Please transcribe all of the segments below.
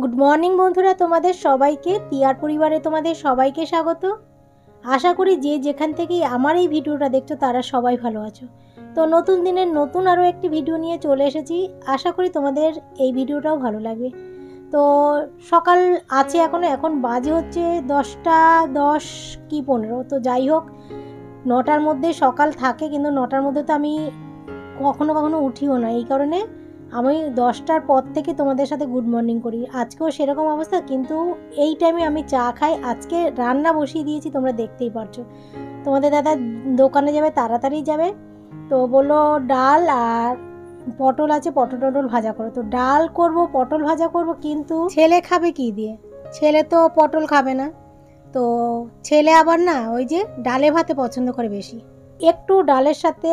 Good morning বন্ধুরা, তোমাদের সবাইকে তিয়ার পরিবারে তোমাদের সবাইকে স্বাগত। আশা করি যে যেখান থেকেই আমার এই ভিডিওটা দেখছো তারা সবাই ভালো আছো। তো নতুন দিনের নতুন আরও একটি ভিডিও নিয়ে চলে এসেছি। আশা করি তোমাদের এই ভিডিওটাও ভালো লাগবে। তো সকাল আছে এখন বাজে হচ্ছে 10টা 10 কি 15। তো যাই হোক, 9টার মধ্যে সকাল থাকে, কিন্তু 9টার মধ্যে তো আমি কখনো কখনো উঠিও না। এই কারণে আমি 10টার পর থেকে তোমাদের সাথে গুড মর্নিং করি। আজকেও সেরকম অবস্থা, কিন্তু এই টাইমে আমি চা খাই। আজকে রান্না বসিয়ে দিয়েছি, তোমরা দেখতেই পারছো। তোমাদের দাদা দোকানে যাবে, তাড়াতাড়ি যাবে। তো বললো ডাল আর পটল আছে, পটল ভাজা করো। তো ডাল করব, পটল ভাজা করব, কিন্তু ছেলে খাবে কি দিয়ে? ছেলে তো পটল খাবে না। তো ছেলে আবার না, ওই যে ডালে ভাতে পছন্দ করে বেশি। একটু ডালের সাথে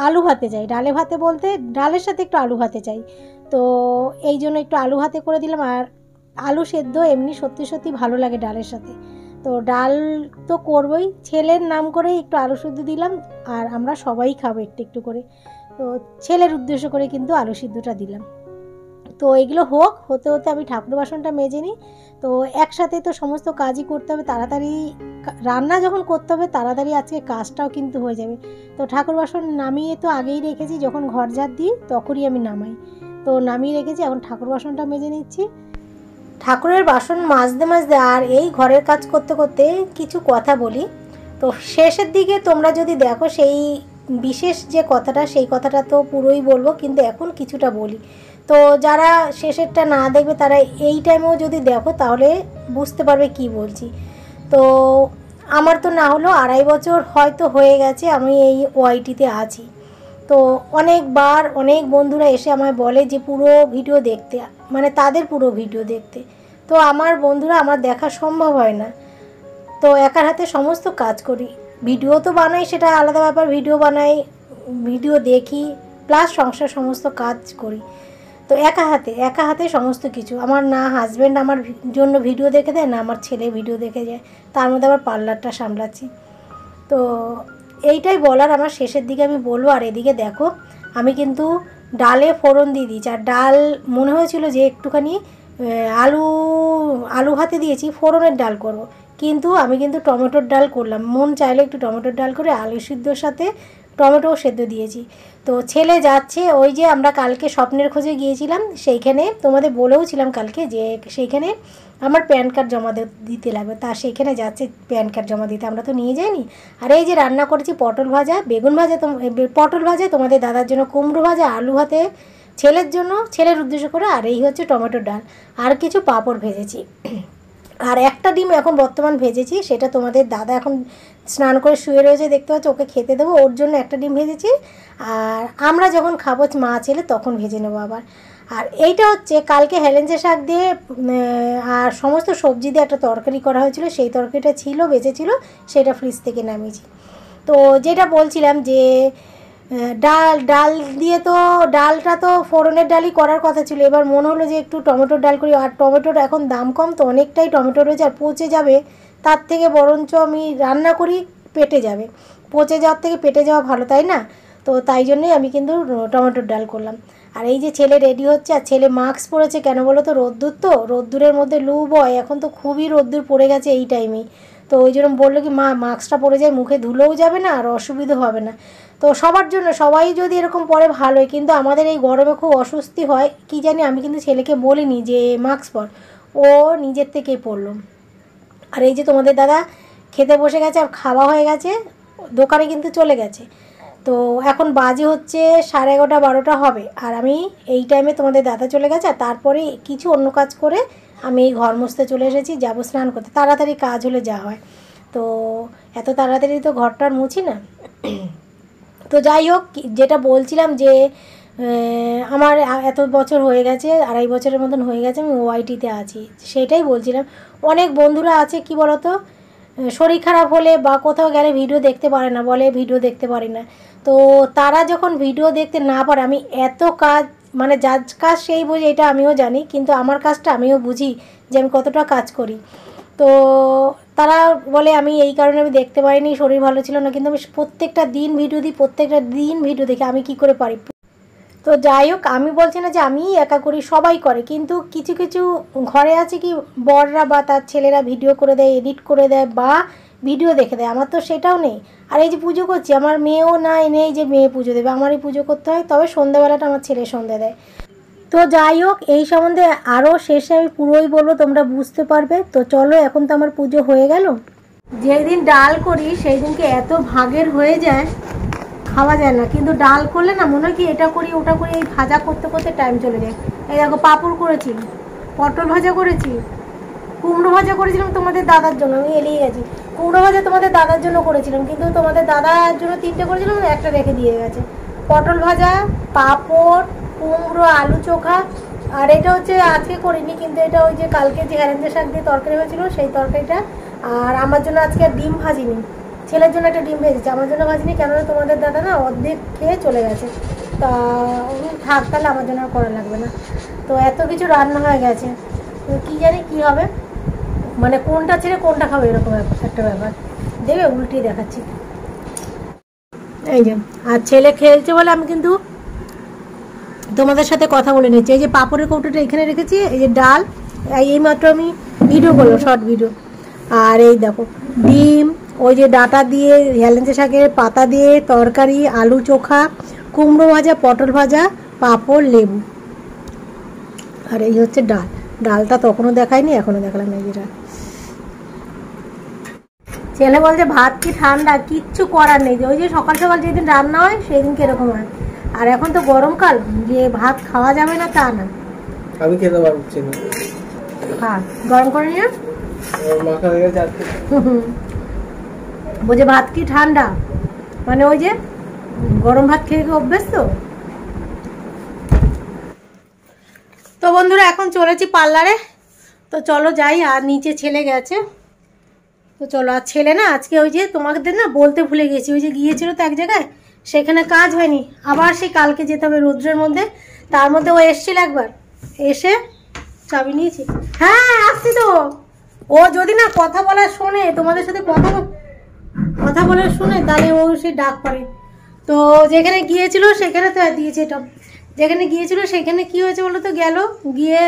আলু ভাতে চাই। ডালে ভাতে বলতে ডালের সাথে একটু আলু ভাতে চাই। তো এই জন্য একটু আলু ভাতে করে দিলাম। আর আলু সেদ্ধ এমনি সত্যি সত্যি ভালো লাগে ডালের সাথে। তো ডাল তো করবই, ছেলের নাম করে একটু আলু সিদ্ধ দিলাম। আর আমরা সবাই খাবো একটু একটু করে। তো ছেলের উদ্দেশ্য করে কিন্তু আলু সিদ্ধটা দিলাম। তো এগুলো হতে হতে আমি ঠাকুর বাসনটা মেজে নিই। তো একসাথে তো সমস্ত কাজই করতে হবে, তাড়াতাড়ি রান্না যখন করতে হবে তাড়াতাড়ি আজকে কাজটাও কিন্তু হয়ে যাবে। তো ঠাকুর বাসন নামিয়ে তো আগেই রেখেছি, যখন ঘর ঝাড় দিই তখনই আমি নামাই। তো নামিয়ে রেখেছি, এখন ঠাকুর বাসনটা মেজে নিচ্ছি। ঠাকুরের বাসন মাজতে মাজতে আর এই ঘরের কাজ করতে করতে কিছু কথা বলি। তো শেষের দিকে তোমরা যদি দেখো, সেই বিশেষ যে কথাটা, সেই কথাটা তো পুরোই বলবো, কিন্তু এখন কিছুটা বলি। তো যারা শেষেরটা না দেখবে তারা এই টাইমেও যদি দেখো তাহলে বুঝতে পারবে কি বলছি। তো আমার তো না হলো 2.5 বছর হয়তো হয়ে গেছে আমি এই ওআইটিতে আছি। তো অনেকবার অনেক বন্ধুরা এসে আমায় বলে যে পুরো ভিডিও দেখতে, মানে তাদের পুরো ভিডিও দেখতে। তো আমার বন্ধুরা, আমার দেখা সম্ভব হয় না। তো একার হাতে সমস্ত কাজ করি, ভিডিও তো বানাই, সেটা আলাদা ব্যাপার। ভিডিও বানাই, ভিডিও দেখি, প্লাস সংসার সমস্ত কাজ করি। তো একা হাতে সমস্ত কিছু। আমার না হাজব্যান্ড আমার জন্য ভিডিও দেখে দেয়, না আমার ছেলে ভিডিও দেখে যায়। তার মধ্যে আবার পার্লারটা সামলাচ্ছি। তো এইটাই বলার আমার। শেষের দিকে আমি বলবো। আর এদিকে দেখো, আমি কিন্তু ডালে ফোড়ন দিয়ে দিয়েছি। আর ডাল মনে হয়েছিল যে একটুখানি আলু ভাতে দিয়েছি, ফোড়নের ডাল করব, কিন্তু আমি কিন্তু টমেটোর ডাল করলাম। মন চাইলে একটু টমেটোর ডাল করে আলু সিদ্ধর সাথে টমেটোও সেদ্ধ দিয়েছি। তো ছেলে যাচ্ছে, ওই যে আমরা কালকে স্বপ্নের খোঁজে গিয়েছিলাম, সেইখানে তোমাদের বলেও ছিলাম কালকে যে সেইখানে আমার প্যান কার্ড জমা দিতে লাগবে। তা সেইখানে যাচ্ছে প্যান কার্ড জমা দিতে, আমরা তো নিয়ে যাইনি। আর এই যে রান্না করেছি পটল ভাজা, বেগুন ভাজা, পটল ভাজা তোমাদের দাদার জন্য, কুমড়ো ভাজা, আলু ভাতে ছেলের জন্য, ছেলের উদ্দেশ্য করে। আর এই হচ্ছে টমেটোর ডাল, আর কিছু পাঁপড় ভেজেছি। আর একটা ডিম এখন বর্তমান ভেজেছি, সেটা তোমাদের দাদা এখন স্নান করে শুয়ে রয়েছে, দেখতে পাচ্ছ, ওকে খেতে দেবো, ওর জন্য একটা ডিম ভেজেছি। আর আমরা যখন খাবো মা ছেলে তখন ভেজে নেবো আবার। আর এইটা হচ্ছে কালকে হেলেঞ্চা শাক দিয়ে আর সমস্ত সবজি দিয়ে একটা তরকারি করা হয়েছিল, সেই তরকারিটা ছিল, বেঁচে ছিল, সেটা ফ্রিজ থেকে নামিয়েছি। তো যেটা বলছিলাম যে ডাল দিয়ে, তো ডালটা তো ফোড়নের ডালই করার কথা ছিল। এবার মনে হলো যে একটু টমেটোর ডাল করি। আর টমেটোর এখন দাম কম, তো অনেকটাই টমেটো রয়েছে, আর পচে যাবে তার থেকে বরঞ্চ আমি রান্না করি, পেটে যাবে। পচে যাওয়ার থেকে পেটে যাওয়া ভালো, তাই না? তো তাই জন্যই আমি কিন্তু টমেটোর ডাল করলাম। আর এই যে ছেলে রেডি হচ্ছে, আর ছেলে মাস্ক পরেছে কেন বলো তো? রোদ্দুর, তো রোদ্দুরের মধ্যে লু বয়, এখন তো খুবই রোদ্দুর পড়ে গেছে এই টাইমেই। তো ওই জন্য বললো কি, মা মাস্কটা পরে যায়, মুখে ধুলোও যাবে না আর অসুবিধা হবে না। তো সবার জন্য, সবাই যদি এরকম পরে ভালোই, কিন্তু আমাদের এই গরমে খুব অস্বস্তি হয় কি জানি। আমি কিন্তু ছেলেকে বলিনি যে মাস্ক পর, ও নিজের থেকেই পরলো। আর এই যে তোমাদের দাদা খেতে বসে গেছে, আর খাওয়া হয়ে গেছে, দোকানে কিন্তু চলে গেছে। তো এখন বাজে হচ্ছে 11:30-12টা হবে। আর আমি এই টাইমে তোমাদের দাদা চলে গেছে, আর তারপরে কিছু অন্য কাজ করে আমি এই ঘর মুছতে চলে এসেছি, যাবো স্নান করতে। তাড়াতাড়ি কাজ হলে যা হয়, তো এত তাড়াতাড়ি তো ঘরটার মুছি না। তো যাই হোক, যেটা বলছিলাম যে আমার এত বছর হয়ে গেছে, 2.5 বছরের মতন হয়ে গেছে আমি ওআইটিতে আছি, সেটাই বলছিলাম। অনেক বন্ধুরা আছে কি বলতো, শরীর খারাপ হলে বা কোথাও গেলে ভিডিও দেখতে পারে না, বলে ভিডিও দেখতে পারি না। তো তারা যখন ভিডিও দেখতে না পারে, আমি এত কাজ, মানে যার কাজ সেই বোঝে, এটা আমিও জানি, কিন্তু আমার কাজটা আমিও বুঝি যে আমি কতটা কাজ করি। তো তারা বলে আমি এই কারণে আমি দেখতে পারিনি, শরীর ভালো ছিল না, কিন্তু আমি প্রত্যেকটা দিন ভিডিও দিই, প্রত্যেকটা দিন ভিডিও দেখি। আমি কি করে পারি? তো যাই হোক, আমি বলছি না যে আমি একা করি, সবাই করে, কিন্তু কিছু কিছু ঘরে আছে কি বররা বা তার ছেলেরা ভিডিও করে দেয়, এডিট করে দেয় বা ভিডিও দেখে দেয়। আমার তো সেটাও নেই। আর এই যে পুজো করছি, আমার মেয়েও নেই যে মেয়ে পুজো দেবে, আমারই পুজো করতে হয়। তবে সন্ধ্যাবেলাটা আমার ছেলে সন্ধ্যা দেয়। তো যাই হোক, এই সম্বন্ধে আরও শেষে আমি পুরোই বলবো, তোমরা বুঝতে পারবে। তো চলো, এখন তো আমার পুজো হয়ে গেল। যেই দিন ডাল করি সেই দিনকে এত ভাগের হয়ে যায়, খাওয়া যায় না। কিন্তু ডাল করলে না মনে হয় কি এটা করি ওটা করি, এই ভাজা করতে করতে টাইম চলে যায়। এই দেখো, পাঁপড় করেছি, পটল ভাজা করেছি, কুমড়ো ভাজা করেছিলাম তোমাদের দাদার জন্য, আমি এড়িয়ে গেছি। কুমড়ো ভাজা তোমাদের দাদার জন্য করেছিলাম, কিন্তু তোমাদের দাদার জন্য 3টে করেছিলাম, একটা রেখে দিয়ে গেছে। পটল ভাজা, পাঁপড়, কুমড়ো, আলু চোখা। আর এটা হচ্ছে আজকে করিনি, কিন্তু এটা ওই যে কালকে যে হেলেঞ্চা শাক দিয়ে তরকারি হয়েছিল সেই তরকারিটা। আর আমার জন্য আজকে আর ডিম ভাজিনি, ছেলের জন্য একটা ডিম ভেজেছে, আমার জন্য ভাজিনি, কেননা তোমাদের দাদা না অর্ধেক খেয়ে চলে গেছে। তা থাক, তাহলে আমার জন্য আর করা লাগবে না। তো এত কিছু রান্না হয়ে গেছে, তো কী জানি কী হবে, মানে কোনটা ছেড়ে কোনটা খাবে এরকম একটা ব্যাপার। দেবে উল্টিয়ে দেখাচ্ছি। এই যে, আর ছেলে খেলছে বলে আমি কিন্তু তোমাদের সাথে কথা বলে নিচ্ছি। এই যে পাঁপড়ের কৌটোটা এখানে রেখেছি, এই যে ডাল, এইমাত্র আমি ভিডিও করলাম, শর্ট ভিডিও। আর এই দেখো ডিম, ওই যে ডাঁটা দিয়ে হেলেঞ্চা শাকের পাতা দিয়ে তরকারি, আলু চোখা, কুমড়ো ভাজা, পটল ভাজা, পাঁপড়, লেবু। আর এই হচ্ছে ডাল। ডালটা তখনও দেখায়নি, এখনও দেখালাম। এই যেটা ছেলে বলছে ভাত কি ঠান্ডা, কিচ্ছু করার নেই, ওই যে সকাল সকাল যেদিন রান্না হয় সেই দিন কিরকম হয়। আর এখন তো গরমকাল, যে ভাত খাওয়া যাবে না তা না, আমি খেতে পারছি না। হ্যাঁ, গরম করে নিয়ে বলছে ভাত কি ঠান্ডা, মানে ওই যে গরম ভাত খেয়ে অভ্যেস। তো বন্ধুরা, এখন চলেছি পার্লারে। তো চলো যাই। আর নিচে ছেলে গেছে, তো চলো। আর ছেলে না আজকে ওই যে তোমাদের না বলতে ভুলে গেছি, ওই যে গিয়েছিল তো এক জায়গায়, সেখানে কাজ হয়নি, আবার সেই কালকে যেতে হবে রৌদ্রের মধ্যে। তার মধ্যে ও এসছিল একবার, এসে চাবি নিয়েছি। হ্যাঁ আসছি তো। ও যদি না কথা বলা শোনে, তোমাদের সাথে কথা বলা শুনে, তাহলে ও সে ডাক পারে। তো যেখানে গিয়েছিল সেখানে তো দিয়েছে এটা, যেখানে গিয়েছিল সেখানে কি হয়েছে বলো তো, গেল গিয়ে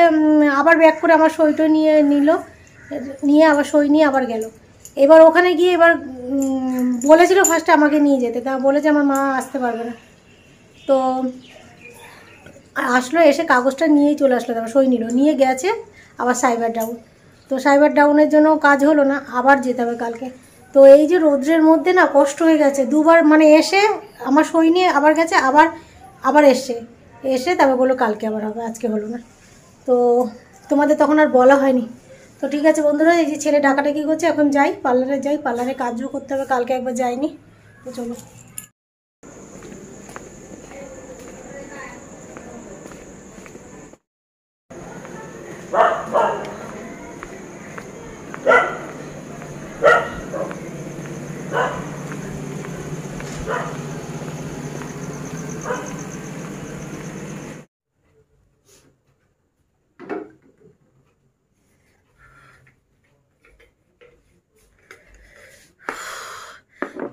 আবার ব্যাক করে আমার সইটা নিয়ে আবার সই নিয়ে আবার গেল। এবার ওখানে গিয়ে এবার বলেছিল ফার্স্টে আমাকে নিয়ে যেতে, তা বলেছে আমার মা আসতে পারবে না। তো আসলো, এসে কাগজটা নিয়েই চলে আসলো, তারপর সই নিল, নিয়ে গেছে আবার সাইবার ডাউন। তো সাইবার ডাউনের জন্য কাজ হলো না, আবার যেতে হবে কালকে। তো এই যে রৌদ্রের মধ্যে না কষ্ট হয়ে গেছে, দুবার মানে এসে আমার সই নিয়ে আবার গেছে, আবার এসে তারপর বললো কালকে আবার হবে, আজকে হলো না। তো তোমাদের তখন আর বলা হয়নি। তো ঠিক আছে বন্ধুরা, এই যে ছেলে ডাকাডাকি করছে, এখন যাই পার্লারে, যাই পার্লারে কাজও করতে হবে, কালকে একবার যাইনি। তো চলো।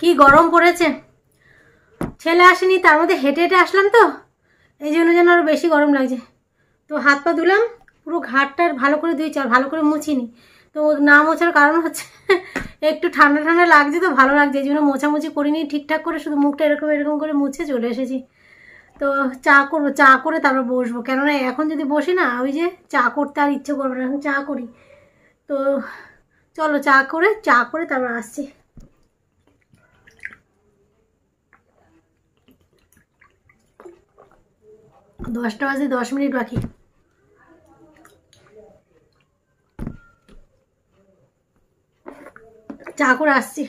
কি গরম পড়েছে, ছেলে আসেনি, তার মধ্যে হেঁটে হেঁটে আসলাম, তো এই জন্য যেন আরও বেশি গরম লাগছে। তো হাত পা ধুলাম, পুরো ঘাটটার ভালো করে ধুয়েছি, আর ভালো করে মুছিনি। তো না মোছার কারণ হচ্ছে একটু ঠান্ডা ঠান্ডা লাগছে, তো ভালো লাগছে, এই জন্য মোছামুছি করিনি ঠিকঠাক করে, শুধু মুখটা এরকম করে মুছে চলে এসেছি। তো চা করবো, চা করে তারপর বসবো, কেননা এখন যদি বসি না ওই যে চা করতে আর ইচ্ছে করবে না, এখন চা করি। তো চলো চা করে তারপর আসছি। দশটা বাজে 10 মিনিট বাকি। চা করে আসছি।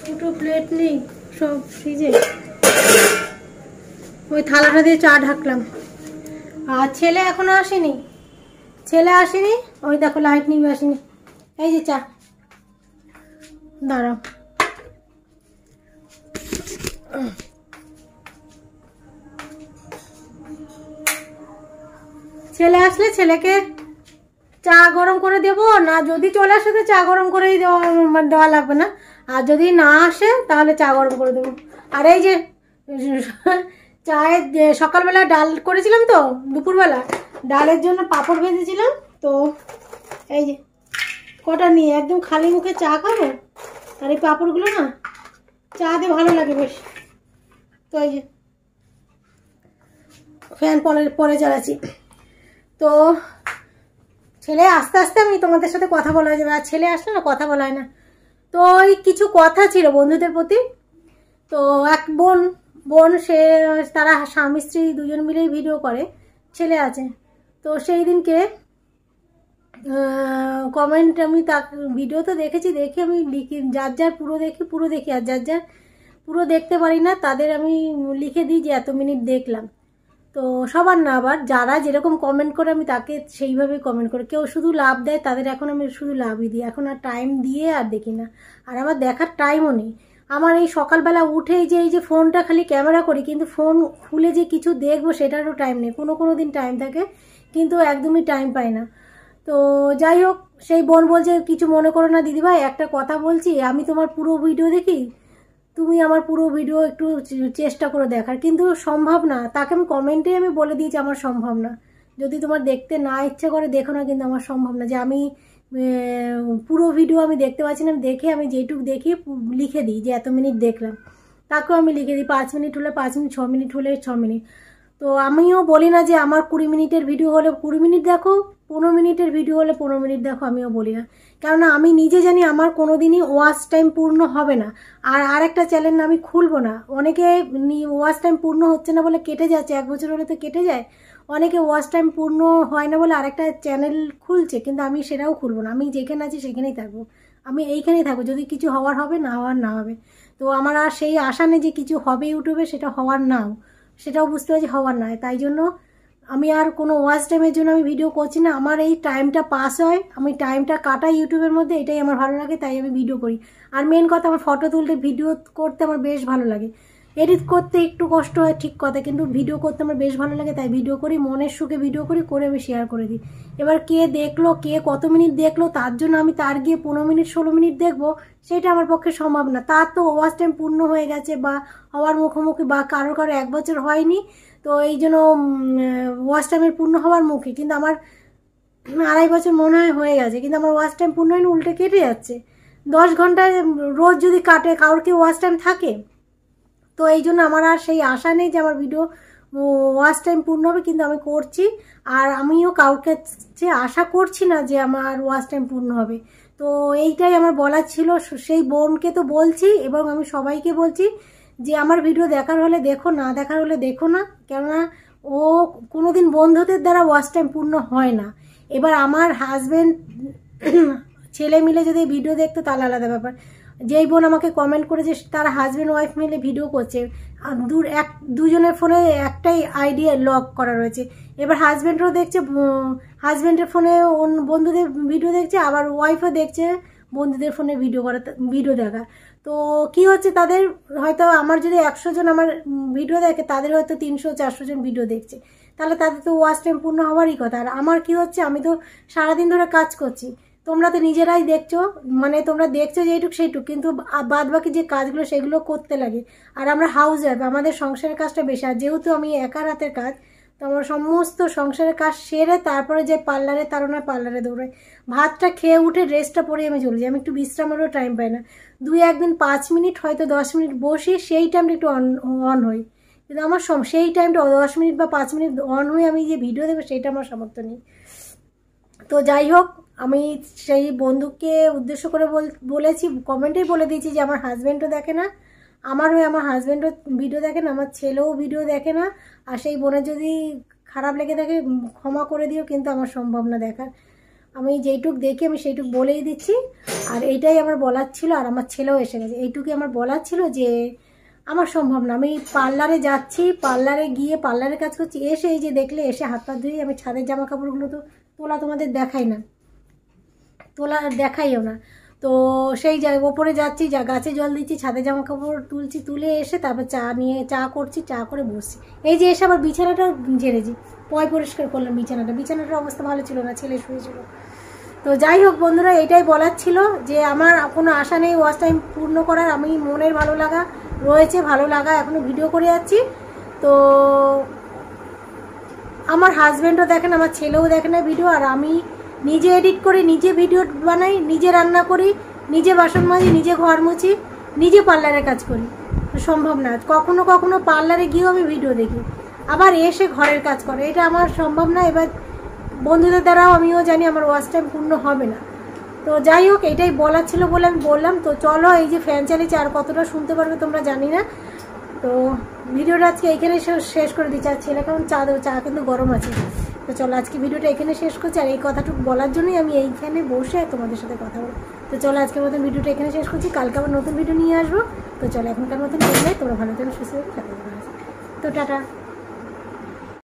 ছোটো প্লেট নেই, সব ফ্রিজে, ওই থালাটা দিয়ে চা ঢাকলাম। আর ছেলে এখনো আসেনি, ছেলে আসেনি, ওই দেখো লাইট নিয়ে আসেনি। এই যে চা, দাঁড়াও। ছেলে আসলে ছেলেকে চা গরম করে দেবো না, যদি চলে আসে তো চা গরম করেই দেওয়া লাগবে না, আর যদি না আসে তাহলে চা গরম করে দেবো। আর এই যে চায়ের সকালবেলা ডাল করেছিলাম তো, দুপুরবেলা ডালের জন্য পাঁপড় ভেজেছিলাম, তো এই যে কটা নিয়ে একদম খালি মুখে চা খাবো, আর এই পাঁপড়গুলো না চা দিয়ে ভালো লাগে বেশ। তো এই যে ফ্যান পরে চালাচ্ছি। তো ছেলে আস্তে আস্তে আমি তোমাদের সাথে কথা বলা হয়ে যাবে, আর ছেলে আসলে না কথা বলা হয় না। তো ওই কিছু কথা ছিল বন্ধুদের প্রতি। তো এক বোন সে, তারা স্বামী স্ত্রী দুজন মিলেই ভিডিও করে, ছেলে আছে। তো সেই দিনকে কমেন্ট আমি ভিডিও তো দেখেছি, দেখে আমি লিখি, যার যার পুরো দেখি, আর যার যার পুরো দেখতে পারি না তাদের আমি লিখে দিই যে এত মিনিট দেখলাম। তো সবার না, আবার যারা যেরকম কমেন্ট করে আমি তাকে সেইভাবে কমেন্ট করি। কেউ শুধু লাভ দেয় তাদের এখন আমি শুধু লাভই দিই, এখন আর টাইম দিয়ে আর দেখি না, আর আমার দেখার টাইমও নেই। আমার এই সকালবেলা উঠেই যে এই যে ফোনটা খালি ক্যামেরা করি, কিন্তু ফোন খুলে যে কিছু দেখবো সেটারও টাইম নেই। কোনো দিন টাইম থাকে, কিন্তু একদমই টাইম পাই না। তো যাই হোক, সেই বোন বলছে কিছু মনে করো না দিদিভাই, একটা কথা বলছি, আমি তোমার পুরো ভিডিও দেখি, তুমি আমার পুরো ভিডিও একটু চেষ্টা করে দেখার, কিন্তু সম্ভব না। তাকে আমি কমেন্টে আমি বলে দিয়েছি আমার সম্ভব না, যদি তোমার দেখতে না ইচ্ছে করে দেখো না, কিন্তু আমার সম্ভব না যে আমি পুরো ভিডিও আমি দেখতে পাচ্ছি না। দেখে আমি যেটুকু দেখি লিখে দিই যে এত মিনিট দেখলাম, তাকেও আমি লিখে দিই 5 মিনিট হলে 5 মিনিট, 6 মিনিট হলে 6 মিনিট। তো আমিও বলি না যে আমার 20 মিনিটের ভিডিও হলে 20 মিনিট দেখো, 15 মিনিটের ভিডিও হলে 15 মিনিট দেখো, আমিও বলি না। কেননা আমি নিজে জানি আমার কোনো দিনই ওয়াচ টাইম পূর্ণ হবে না, আর আরেকটা চ্যানেল আমি খুলবো না। অনেকে ওয়াচ টাইম পূর্ণ হচ্ছে না বলে কেটে যাচ্ছে, 1 বছর হলে তো কেটে যায়। অনেকে ওয়াচ টাইম পূর্ণ হয় না বলে আরেকটা চ্যানেল খুলছে, কিন্তু আমি সেটাও খুলবো না। আমি যেখানে আছি সেখানেই থাকবো, আমি এইখানেই থাকবো। যদি কিছু হওয়ার হবে, না হওয়ার না হবে। তো আমার আর সেই আশা নেই যে কিছু হবে ইউটিউবে, সেটা হওয়ার নাও, সেটাও বুঝতে পারছি হওয়ার নয়। তাই জন্য আমি আর কোনো ওয়াচ টাইমের জন্য আমি ভিডিও করছি না। আমার এই টাইমটা পাস হয়, আমি টাইমটা কাটাই ইউটিউবের মধ্যে, এটাই আমার ভালো লাগে, তাই আমি ভিডিও করি। আর মেন কথা, আমার ফটো তুলতে, ভিডিও করতে আমার বেশ ভালো লাগে। এডিট করতে একটু কষ্ট হয় ঠিক কথা, কিন্তু ভিডিও করতে আমার বেশ ভালো লাগে, তাই ভিডিও করি, মনের সুখে ভিডিও করে আমি শেয়ার করে দিই। এবার কে দেখলো, কে কত মিনিট দেখলো, তার জন্য আমি তার গিয়ে 15 মিনিট 16 মিনিট দেখবো, সেটা আমার পক্ষে সম্ভব না। তার তো ওয়াচ টাইম পূর্ণ হয়ে গেছে বা হওয়ার মুখোমুখি, বা কারো 1 বছর হয়নি, তো এই জন্য ওয়াচ টাইমের পূর্ণ হওয়ার মুখে। কিন্তু আমার 2.5 বছর মনে হয় হয়ে গেছে, কিন্তু আমার ওয়াচ টাইম পূর্ণ হয়নি, উল্টে কেটে যাচ্ছে। 10 ঘন্টায় রোজ যদি কাটে, কারোর কি ওয়াচ টাইম থাকে? তো এই জন্য আমার আর সেই আশা নেই যে আমার ভিডিও ওয়াচ টাইম পূর্ণ হবে, কিন্তু আমি করছি। আর আমিও কাউকে আশা করছি না যে আমার ওয়াচ টাইম পূর্ণ হবে। তো এইটাই আমার বলার ছিল। সেই বোনকে তো বলছি, এবং আমি সবাইকে বলছি যে আমার ভিডিও দেখার হলে দেখো, না দেখার হলে দেখো না। কেননা ও কোনোদিন বন্ধুদের দ্বারা ওয়াচ টাইম পূর্ণ হয় না। এবার আমার হাজব্যান্ড ছেলে মিলে যদি ভিডিও দেখতো তাহলে আলাদা ব্যাপার। যেই বোন আমাকে কমেন্ট করেছে তার হাজব্যান্ড ওয়াইফ মিলে ভিডিও করছে, দুজনের ফোনে একটাই আইডিয়া লক করা রয়েছে। এবার হাজব্যান্ডও দেখছে, হাজব্যান্ডের ফোনে বন্ধুদের ভিডিও দেখছে, আবার ওয়াইফও দেখছে বন্ধুদের ফোনে ভিডিও দেখা। তো কি হচ্ছে, তাদের হয়তো আমার যদি 100 জন আমার ভিডিও দেখে, তাদের হয়তো 300-400 জন ভিডিও দেখছে, তাহলে তাদের তো ওয়াচ টাইম পূর্ণ হওয়ারই কথা। আর আমার কি হচ্ছে, আমি তো সারাদিন ধরে কাজ করছি, তোমরা তো নিজেরাই দেখছো, মানে তোমরা দেখছো যেইটুক সেইটুক, কিন্তু বাদ বাকি যে কাজগুলো সেগুলো করতে লাগে। আর আমরা হাউস ওয়াইফ, আমাদের সংসারের কাজটা বেশি। আর যেহেতু আমি একার হাতের কাজ, তো আমার সমস্ত সংসারের কাজ সেরে তারপরে যে পার্লারে, তার নয় পার্লারে দৌড়াই। ভাতটা খেয়ে উঠে ড্রেসটা পরে আমি চলে যাই, আমি একটু বিশ্রামেরও টাইম পাই না। 2-1 দিন 5 মিনিট হয়তো 10 মিনিট বসি, সেই টাইমটা একটু অন হই, কিন্তু আমার সেই টাইমটা 10 মিনিট বা 5 মিনিট অন হয়ে আমি যে ভিডিও দেবো সেইটা আমার সামর্থ্য নেই। তো যাই হোক, আমি সেই বন্ধুকে উদ্দেশ্য করে বলেছি, কমেন্টেই বলে দিয়েছি যে আমার হাজব্যান্ডও দেখে না, আমার হাজব্যান্ডও ভিডিও দেখে না, আমার ছেলেও ভিডিও দেখে না। আর সেই বোনের যদি খারাপ লেগে থাকে ক্ষমা করে দিও, কিন্তু আমার সম্ভব না দেখার। আমি যেইটুক দেখি আমি সেইটুক বলেই দিচ্ছি। আর এইটাই আমার বলার ছিল। আর আমার ছেলেও এসে গেছে, এইটুকুই আমার বলার ছিল যে আমার সম্ভব না। আমি পার্লারে যাচ্ছি, পার্লারে গিয়ে পার্লারে কাজ করছি, এসে এই যে দেখলে, এসে হাত পা ধুয়ে আমি ছাদের জামা কাপড়গুলো তো তোলা তোমাদের দেখাই না, তোলা দেখাইও না। তো সেই জায়গায় ওপরে যাচ্ছি, যা গাছে জল দিচ্ছি, ছাদে জামা কাপড় তুলছি, তুলে এসে তারপর চা করছি, চা করে বসছি। এই যে এসে আবার বিছানাটা ঝেড়েছি, পরিষ্কার করলাম বিছানাটার অবস্থা ভালো ছিল না, ছেলে শুয়েছিল। তো যাই হোক বন্ধুরা, এটাই বলার ছিল যে আমার কোনো আশা নেই ওয়াচ টাইম পূর্ণ করার। আমি মনের ভালো লাগা রয়েছে, ভালো লাগা এখনও ভিডিও করে যাচ্ছি। তো আমার হাজব্যান্ডও দেখেন, আমার ছেলেও দেখে না ভিডিও, আর আমি নিজে এডিট করি, নিজে ভিডিও বানাই, নিজে রান্না করি, নিজে বাসন মাজি, নিজে ঘর মুছি, নিজে পার্লারের কাজ করি। সম্ভব না। কখনো কখনো পার্লারে গিয়েও আমি ভিডিও দেখি, আবার এসে ঘরের কাজ করে, এটা আমার সম্ভব না। এবার বন্ধুদের দ্বারাও আমিও জানি আমার ওয়াচ টাইম পূর্ণ হবে না। তো যাই হোক, এটাই বলার ছিল বলে আমি বললাম। তো চলো, এই যে ফ্যান চালিয়েছি, আর কতটা শুনতে পারবে তোমরা জানি না। তো ভিডিওটা আজকে এইখানে শেষ করে দিচ্ছি। আর ছেলে কেমন চা দেবো, চা কিন্তু গরম আছে। তো চলো আজকে ভিডিওটা এখানে শেষ করছি, আর এই কথাটুকু বলার জন্যই আমি এইখানে বসে তোমাদের সাথে কথা বলি। তো চলো আজকের মতন ভিডিওটা এখানে শেষ করছি, কালকে আবার নতুন ভিডিও নিয়ে আসবো। তো চলো এখনকার মতন বললে তোমরা ভালো থাকো, সুস্থ থাকো। তো টাটা।